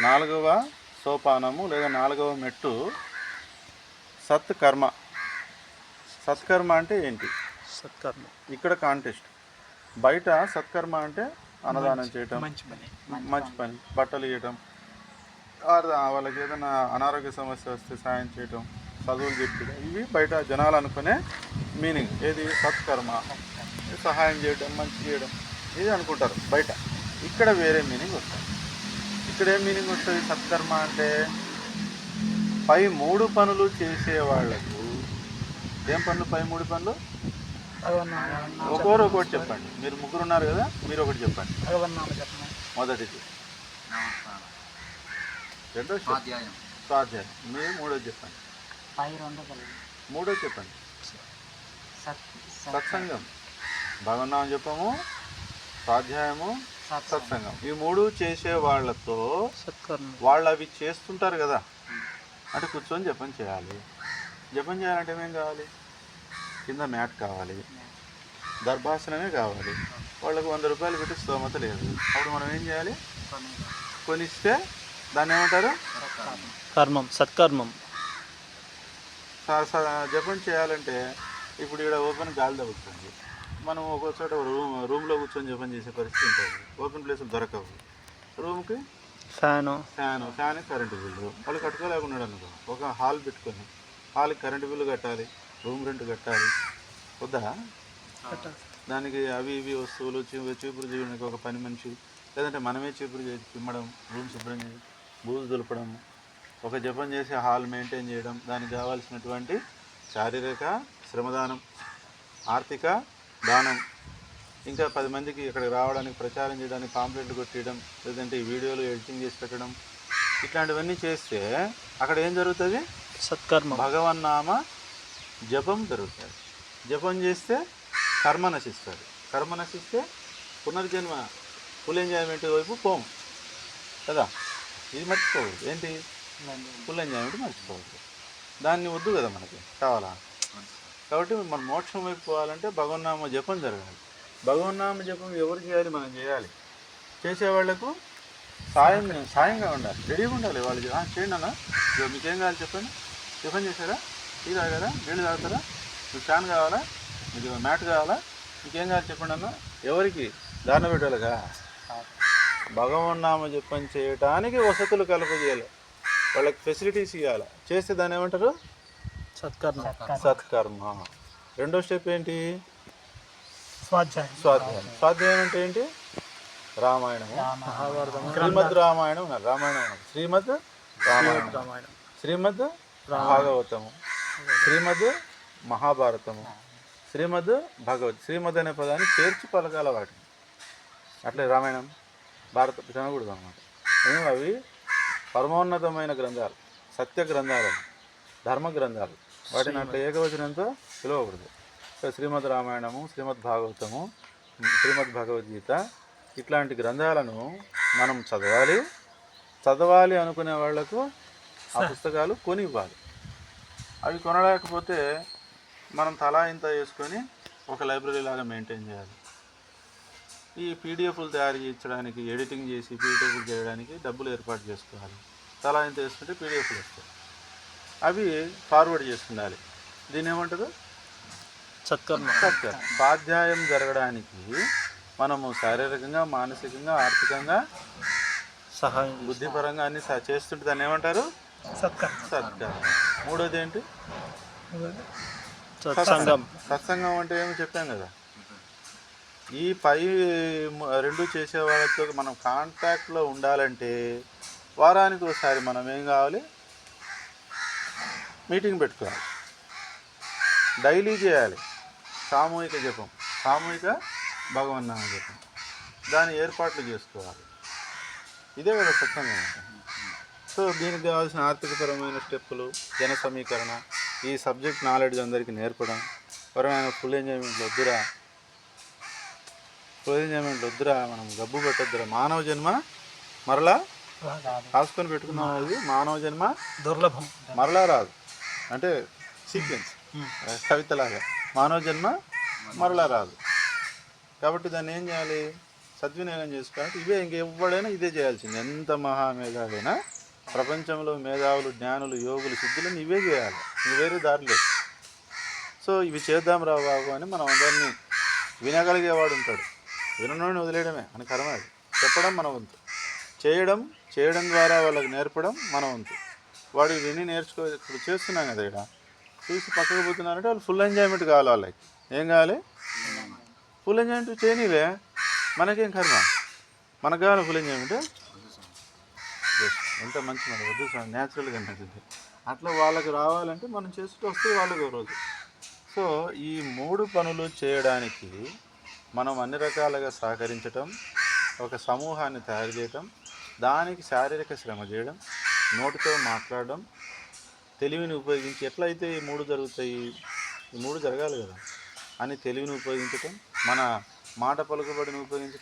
4వ సోపానము లేదా 4వ మెట్టు సత్కర్మ. సత్కర్మ అంటే ఏంటి? సత్కర్మ ఇక్కడ కాంటెస్ట్. బయట సత్కర్మ అంటే అన్నదానం చేయటం, మంచి పని, బట్టలు ఇవ్వటం, వాళ్ళకి ఏదైనా అనారోగ్య సమస్య వస్తే సాయం చేయటం, చదువులు చెప్పడం, ఇవి బయట జనాలు అనుకునే మీనింగ్. ఏది? సత్కర్మ, సహాయం చేయడం, మంచి చేయడం, ఇది అనుకుంటారు బయట. ఇక్కడ వేరే మీనింగ్ వస్తుంది. ఇక్కడ ఏం మీనింగ్ వస్తుంది? సత్కర్మ అంటే పై 3 పనులు చేసేవాళ్లకు. ఏం పనులు? పై 3 పనులు ఒక్కొక్కటి చెప్పండి. మీరు 3 ఉన్నారు కదా, మీరు ఒకటి చెప్పండి. మొదటిది, రెండోది స్వాధ్యాయం, మీరు మూడోది చెప్పండి. మూడోది చెప్పండి. సత్సంగం. భగవన్నామం చెప్పము, స్వాధ్యాయము, సత్సంగం. ఈ 3 చేసే వాళ్ళతో వాళ్ళు అవి చేస్తుంటారు కదా, అంటే కూర్చొని జపం చేయాలి. జపం చేయాలంటే ఏమేం కావాలి? కింద మ్యాట్ కావాలి, దర్భాసనమే కావాలి. వాళ్ళకు 100 రూపాయలు పెట్టి స్తోమత లేదు. అప్పుడు మనం ఏం చేయాలి? కొనిస్తే దాన్ని ఏమంటారు? కర్మం, సత్కర్మం. జపం చేయాలంటే ఇప్పుడు ఇక్కడ ఓపెన్ గాలి తగ్గుతుంది. మనం ఒక చోట రూమ్లో కూర్చొని జపం చేసే పరిస్థితి ఉంటుంది. ఓపెన్ ప్లేస్ దొరకవు. రూమ్కి ఫ్యాన్, కరెంటు బిల్లు వాళ్ళు కట్టుకోలేకున్నాడు అనుకో. ఒక హాల్ పెట్టుకొని హాల్కి కరెంటు బిల్లు కట్టాలి, రూమ్ రెంట్ కట్టాలి, వద్దా? దానికి అవి ఇవి వస్తువులు, చీపురు చేయడానికి ఒక పని మనిషి, లేదంటే మనమే చీపురు చేసి చిమ్మడం, రూమ్ శుభ్రం చేసి బూజు దులపడం, ఒక జపం చేసి హాల్ మెయింటైన్ చేయడం, దానికి కావాల్సినటువంటి శారీరక శ్రమదానం, ఆర్థిక దానం, ఇంకా 10 మందికి ఇక్కడికి రావడానికి, ప్రచారం చేయడానికి పాంప్లెట్లు కొట్టడం, లేదంటే ఈ వీడియోలు ఎడిటింగ్ చేసి పెట్టడం, ఇట్లాంటివన్నీ చేస్తే అక్కడ ఏం జరుగుతుంది? సత్కర్మ, భగవన్నామ జపం జరుగుతుంది. జపం చేస్తే కర్మ నశిస్తుంది. కర్మ నశిస్తే పునర్జన్మ, ఫుల్ ఎంజాయ్మెంట్ వైపు పోం కదా. ఇది మర్చిపోవద్దు. ఏంటి? ఫుల్ ఎంజాయ్మెంట్ మర్చిపోవద్దు. దాన్ని వద్దు కదా, మనకి కావాలా. కాబట్టి మనం మోక్షం వైపు పోవాలంటే భగవన్నామ జపం జరగాలి. భగవన్నామ జపం ఎవరు చేయాలి? మనం చేయాలి. చేసేవాళ్లకు సాయంగా ఉండాలి, రెడీగా ఉండాలి. వాళ్ళు చేయండి అన్న, మీకేం కావాలి చెప్పండి. జపం చేశారా? టీ తాగారా? నీళ్ళు తాగుతారా? మీకు ఫ్యాన్ కావాలా? మీకు మ్యాట్ కావాలా? మీకేం కావాలి చెప్పండి అన్న. ఎవరికి? దాన బిడ్డలుగా. భగవన్నామ జపం చేయటానికి వసతులు కలపజేయాలి, వాళ్ళకి ఫెసిలిటీస్ ఇవ్వాలి. చేస్తే దాన్ని ఏమంటారు? సత్కర్మ. సత్కర్మ. రెండో స్టెప్ ఏంటి? స్వాధ్యాయం. స్వాధ్యాయం అంటే ఏంటి? రామాయణము, శ్రీమద్ రామాయణం, శ్రీమద్ రామాయణం, శ్రీమద్ భాగవతము, శ్రీమద్ మహాభారతము, శ్రీమద్ భగవత్. శ్రీమద్ అనే పదాన్ని చేర్చి పలకాల వాటిని. అట్లే రామాయణం, భారత తినకూడదు అన్నమాట. అవి పరమోన్నతమైన గ్రంథాలు, సత్య గ్రంథాలు, ధర్మ గ్రంథాలు. వాటిని అట్లా ఏకవచనంతో పిలవకూడదు. శ్రీమద్ రామాయణము, శ్రీమద్ భాగవతము, శ్రీమద్ భగవద్గీత, ఇట్లాంటి గ్రంథాలను మనం చదవాలి అనుకునే వాళ్లకు ఆ పుస్తకాలు కొని ఇవ్వాలి. అవి కొనలేకపోతే మనం తలా ఇంత వేసుకొని ఒక లైబ్రరీ లాగా మెయింటైన్ చేయాలి. ఈ పీడిఎఫ్లు తయారు చేయించడానికి, ఎడిటింగ్ చేసి పీడిఎఫ్లు చేయడానికి డబ్బులు ఏర్పాటు చేసుకోవాలి. తలా ఇంత వేసుకుంటే పీడిఎఫ్లు వస్తాయి. అవి ఫార్వర్డ్ చేస్తుండాలి. దీన్ని ఏమంటారు? సత్కర్మ. స్వాధ్యాయం జరగడానికి మనము శారీరకంగా, మానసికంగా, ఆర్థికంగా, సహాయం, బుద్ధిపరంగా అన్ని చేస్తుంటే దాన్ని ఏమంటారు? సత్కర్మ. మూడోది ఏంటి? సత్సంగం అంటే ఏమి చెప్పాం కదా. ఈ పై 2 చేసే వాళ్ళతో మనం కాంటాక్ట్లో ఉండాలంటే వారానికి ఒకసారి మనం ఏం కావాలి? మీటింగ్ పెట్టుకోవాలి. డైలీ చేయాలి. సామూహిక జపం, సామూహిక భగవన్నామ జపం, దాని ఏర్పాట్లు చేసుకోవాలి. ఇదే కదా సత్సంగం అంటే. సో దీనికి కావాల్సిన ఆర్థికపరమైన స్టెప్పులు, జన సమీకరణ, ఈ సబ్జెక్ట్ నాలెడ్జ్ అందరికీ నేర్పడం. ఎవరైనా ఫుల్ ఎంజాయ్మెంట్లు వద్దురా, మనం గబ్బు పెట్టొద్దురా. మానవ జన్మ మరలా రాసుకొని పెట్టుకున్నాం. అది మానవ జన్మ దుర్లభం, మరలా రాదు. అంటే సీక్వెన్స్, కవితలాగా మానవ జన్మ మరలా రాదు. కాబట్టి దాన్ని ఏం చేయాలి? సద్వినియోగం చేసుకోవాలంటే ఇవే ఇంకెవ్వడైనా ఇదే చేయాల్సింది. ఎంత మహామేధావైనా ప్రపంచంలో మేధావులు, జ్ఞానులు, యోగులు, సిద్ధులను ఇవే చేయాలి, ఇంక వేరే దారి లేదు. సో ఇవి చేద్దాం రా బాబు అని మనం అందరినీ వినగలిగేవాడు ఉంటాడు, విననోడిని వదిలేయడమే అని కర్మ. అది చెప్పడం మన వంతు, చేయడం ద్వారా వాళ్ళకి నేర్పడం మన వంతు. వాడు విని నేర్చుకో, ఇప్పుడు చేస్తున్నాం కదా ఇక్కడ చూసి పక్కకు పోతున్నారంటే వాళ్ళు ఫుల్ ఎంజాయ్మెంట్ కావాలి. వాళ్ళకి ఏం కావాలి? ఫుల్ ఎంజాయ్మెంట్ చేయనిలే, మనకేం కర్మ, మనకు కావాలి ఫుల్ ఎంజాయ్మెంట్. ఎంత మంచి మన వద్దు న్యాచురల్గా అనిపిస్తుంది. అట్లా వాళ్ళకి రావాలంటే మనం చేస్తూ వస్తే వాళ్ళకి ఒక రోజు. సో ఈ 3 పనులు చేయడానికి మనం అన్ని రకాలుగా సహకరించటం, ఒక సమూహాన్ని తయారు చేయటం, దానికి శారీరక శ్రమ చేయడం, నోటితో మాట్లాడడం, తెలివిని ఉపయోగించి ఎట్లయితే ఈ 3 జరుగుతాయి, ఈ 3 జరగాలి కదా అని తెలివిని ఉపయోగించటం, మన మాట పలుకుబడిని ఉపయోగించటం,